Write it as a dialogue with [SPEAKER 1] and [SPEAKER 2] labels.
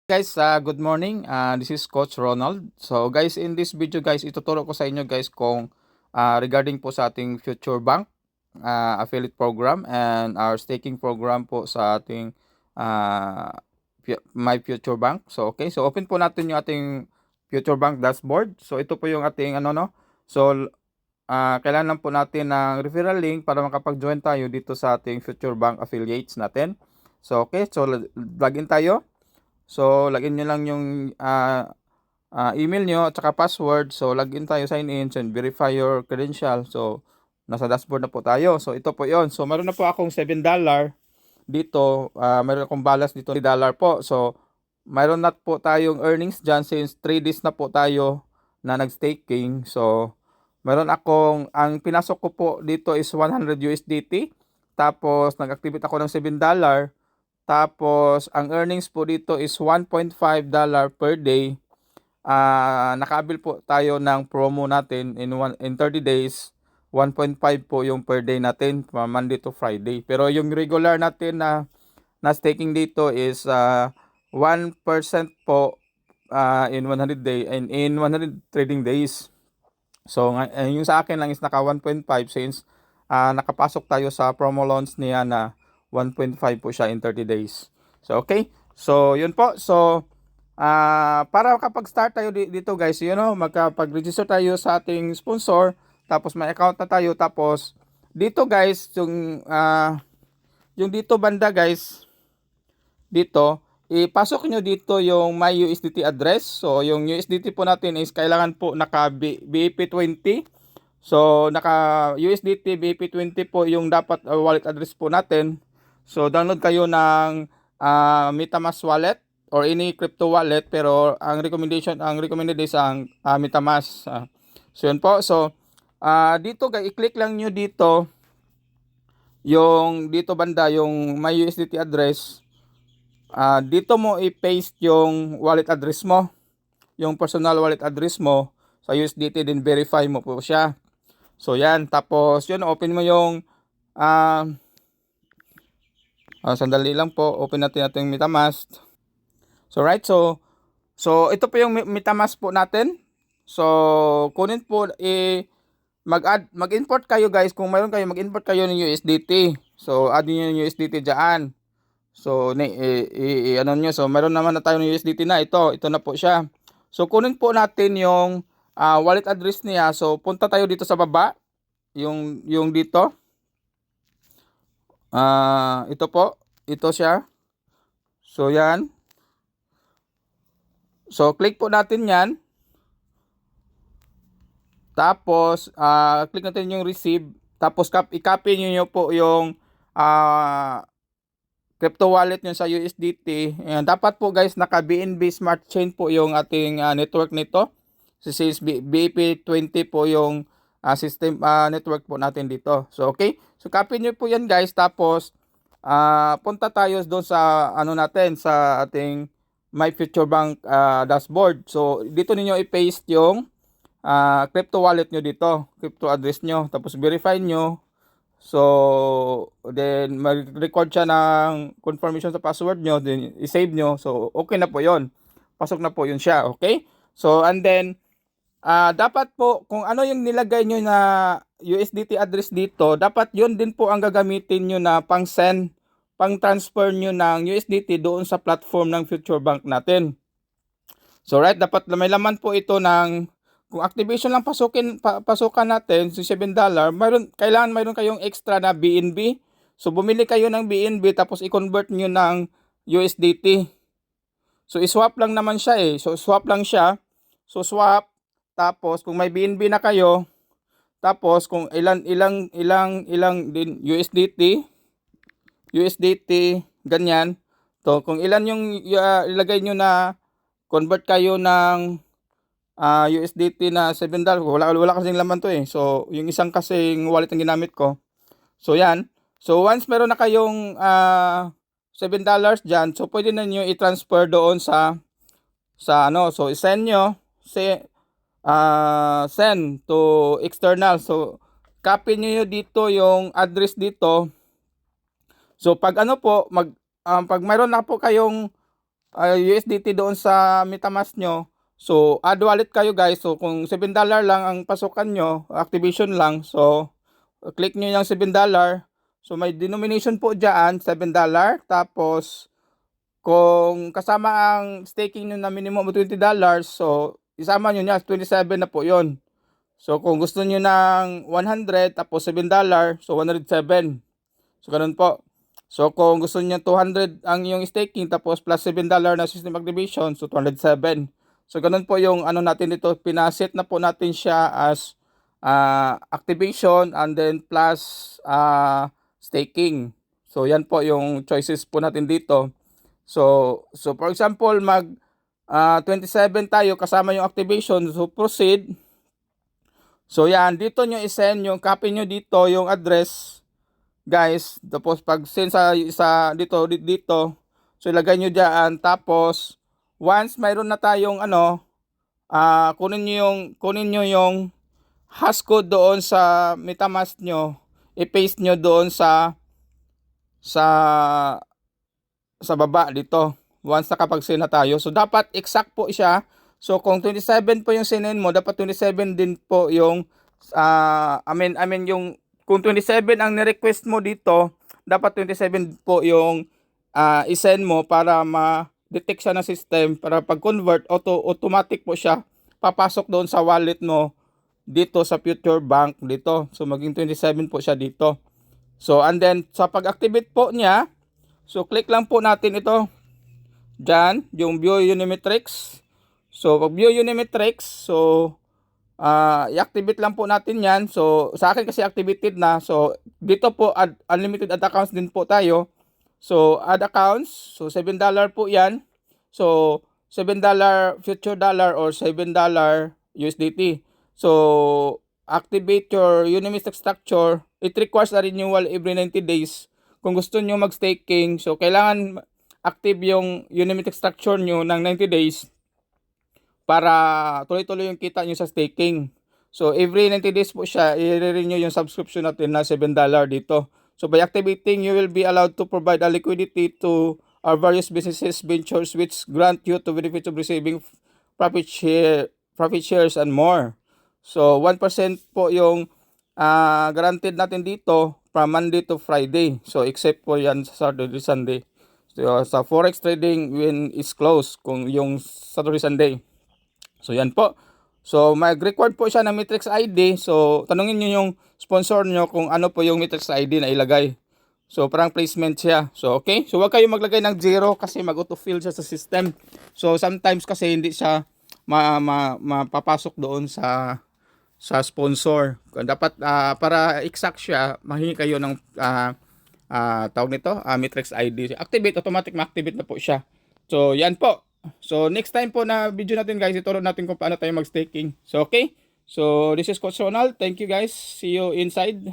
[SPEAKER 1] Guys, good morning. This is Coach Ronald. So guys, in this video guys, ituturo ko sa inyo guys kung regarding po sa ating Future Bank affiliate program and our staking program po sa ating uh, My Future Bank. So okay, so open po natin yung ating Future Bank dashboard. So ito po yung ating ano no. So kailangan lang po natin ng referral link para makapag-join tayo dito sa ating Future Bank affiliates natin. So okay, so login tayo. So, login nyo lang yung email nyo at saka password. So, login tayo, sign in, and verify your credential. So, nasa dashboard na po tayo. So, ito po yon. So, meron na po akong $7 dito. Meron akong balance dito $3 po. So, meron na po tayong earnings dyan since 3 days na po tayo na nag-staking. So, meron akong, ang pinasok ko po dito is 100 USDT. Tapos, nag-activate ako ng $7. Tapos, ang earnings po dito is $1.5 per day. Nakabil po tayo ng promo natin in 30 days. 1.5 po yung per day natin from Monday to Friday. Pero yung regular natin na staking dito is 1% po in 100 day and in 100 trading days. So, yung sa akin lang is naka 1.5 since nakapasok tayo sa promo launch niya na 1.5 po siya in 30 days. So, okay. So, yun po. So, para makapag-start tayo dito guys, magkapag-register tayo sa ating sponsor, tapos may account na tayo, tapos dito guys, yung dito banda guys, dito, ipasok nyo dito yung my USDT address. So, yung USDT po natin is kailangan po naka BEP20. So, naka USDT BEP20 po yung dapat wallet address po natin. So, download kayo ng MetaMask wallet or any crypto wallet, pero ang recommended is ang MetaMask. So, yun po. So, dito guys, i-click lang nyo dito yung dito banda yung my USDT address. Dito mo i-paste yung wallet address mo, yung personal wallet address mo sa USDT, din verify mo po siya. So yan, tapos yun, open mo yung sandali lang po, open natin yung MetaMask. So right, so ito po yung MetaMask po natin. So kunin po mag-import kayo guys, kung mayroon kayo mag-import kayo ng USDT. So add niyo yung USDT diyan. So, ano nyo. So, meron naman na tayo ng USDT na. Ito na po siya. So, kunin po natin yung wallet address niya. So, punta tayo dito sa baba. Yung dito. Ito po. Ito siya. So, yan. So, click po natin yan. Tapos, click natin yung receive. Tapos, i-copy nyo po yung crypto wallet nyo sa USDT. Ayan, dapat po guys, naka BNB Smart Chain po yung ating network nito. So, since BEP20 po yung system network po natin dito. So, okay. So, copy nyo po yan guys. Tapos, punta tayo doon sa ano natin, sa ating My Future Bank dashboard. So, dito niyo i-paste yung crypto wallet nyo dito. Crypto address nyo. Tapos, verify nyo. So, then mag-record siya ng confirmation sa password nyo, then i-save nyo. So, okay na po yon. Pasok na po yun siya, okay? So, and then, dapat po, kung ano yung nilagay nyo na USDT address dito, dapat yun din po ang gagamitin nyo na pang-send, pang-transfer nyo ng USDT doon sa platform ng Future Bank natin. So, right, dapat may laman po ito ng, kung activation lang pasukan natin, so $7, kailangan mayroon kayong extra na BNB. So, bumili kayo ng BNB, tapos i-convert nyo ng USDT. So, i-swap lang naman siya eh. So, swap lang siya. So, swap. Tapos, kung may BNB na kayo, tapos, kung ilang din USDT, ganyan. So, kung ilan yung ilagay nyo na convert kayo ng USDT na $7. Wala kasing laman to eh. So, yung isang kasing wallet ang ginamit ko. So, yan. So, once meron na kayong $7 dyan, so pwede na nyo i-transfer doon sa ano. So, i-send nyo. Send to external. So, copy nyo dito yung address dito. So, pag ano po, pag mayroon na po kayong USDT doon sa MetaMask nyo, so add wallet kayo guys. So kung $7 lang ang pasukan nyo, activation lang, so click nyo yung $7. So may denomination po dyan, $7. Tapos kung kasama ang staking nyo na minimum of $20, so isama nyo niya, 27 na po yon. So kung gusto nyo ng 100 tapos $7, so 107. So ganun po. So kung gusto niyo 200 ang yung staking tapos plus $7 na system activation, so 207. So ganun po yung ano natin dito, pinaset na po natin siya as activation and then plus staking. So yan po yung choices po natin dito. So for example, mag 27 tayo kasama yung activation, so proceed. So yan, dito nyo i-send yung copy nyo dito yung address guys. Tapos pag send sa dito, so ilagay nyo diyan. Tapos once mayroon na tayong ano, kunin nyo yung hashcode doon sa MetaMask nyo, i-paste nyo doon sa baba dito. Once nakapag-send na tayo, so dapat exact po siya. So kung 27 po yung send mo, dapat 27 din po yung I mean yung kung 27 ang ni-request mo dito, dapat 27 po yung i-send mo para ma-detect siya ng system, para pag-convert, automatic po siya papasok doon sa wallet mo dito sa Future Bank dito. So maging 27 po siya dito. So and then sa pag-activate po niya, so click lang po natin ito dyan, yung View Unimetrics. So pag View Unimetrics, so i-activate lang po natin yan. So sa akin kasi activated na. So dito po unlimited add accounts din po tayo. So add accounts, so $7 po yan. So $7 future dollar or $7 USDT. So activate your Unimetric structure. It requires a renewal every 90 days. Kung gusto nyo mag-staking, so kailangan active yung Unimetric structure nyo ng 90 days para tuloy-tuloy yung kita nyo sa staking. So every 90 days po siya, i-renew yung subscription natin na $7 dito. So by activating, you will be allowed to provide a liquidity to our various businesses ventures which grant you to benefit of receiving profit shares and more. So 1% po yung guaranteed natin dito from Monday to Friday. So except po yan sa Saturday, Sunday. So, sa forex trading when is closed, kung yung Saturday, Sunday. So yan po. So mag-record po siya ng Matrix ID. So tanungin niyo yung sponsor niyo kung ano po yung Matrix ID na ilagay. So parang placement siya. So okay. So wag kayo maglagay ng 0 kasi mag-autofill siya sa system. So sometimes kasi hindi siya mapapasok doon sa sponsor. Dapat para exact siya, mahingi kayo ng tawag nito, Matrix ID. Activate, automatic ma-activate na po siya. So yan po. So next time po na video natin guys, ituro natin kung paano tayo mag-staking. So okay. So this is Coach Ronald. Thank you guys. See you inside.